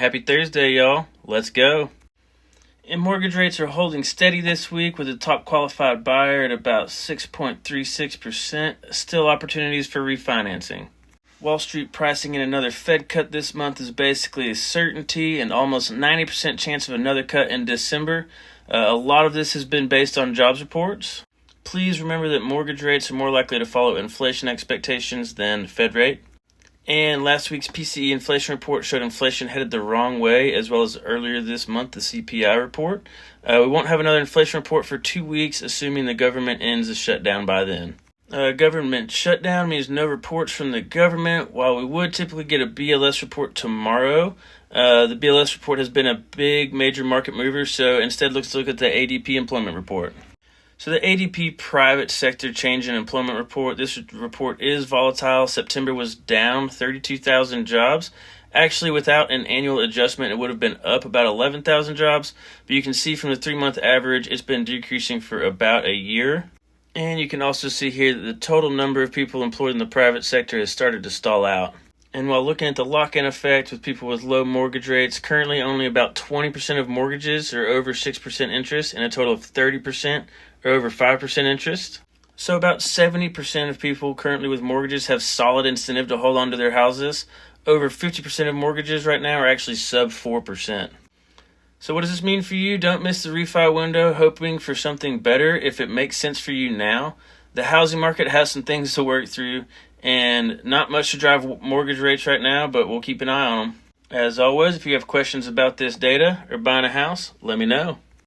Happy Thursday, y'all. Let's go. And mortgage rates are holding steady this week with a top qualified buyer at about 6.36%. Still opportunities for refinancing. Wall Street pricing in another Fed cut this month is basically a certainty and almost 90% chance of another cut in December. A lot of this has been based on jobs reports. Please remember that mortgage rates are more likely to follow inflation expectations than Fed rate. And last week's PCE inflation report showed inflation headed the wrong way, as well as earlier this month, the CPI report. We won't have another inflation report for 2 weeks, assuming the government ends the shutdown by then. Government shutdown means no reports from the government. While we would typically get a BLS report tomorrow, the BLS report has been a big major market mover, so instead let's look at the ADP Employment report. So the ADP private sector change in employment report, this report is volatile. September was down 32,000 jobs. Actually, without an annual adjustment, it would have been up about 11,000 jobs. But you can see from the 3-month average, it's been decreasing for about a year. And you can also see here that the total number of people employed in the private sector has started to stall out. And while looking at the lock-in effect with people with low mortgage rates, currently only about 20% of mortgages are over 6% interest, and a total of 30% are over 5% interest. So about 70% of people currently with mortgages have solid incentive to hold on to their houses. Over 50% of mortgages right now are actually sub 4%. So what does this mean for you? Don't miss the refi window, hoping for something better if it makes sense for you now. The housing market has some things to work through, and not much to drive mortgage rates right now, but we'll keep an eye on them. As always, if you have questions about this data or buying a house, let me know.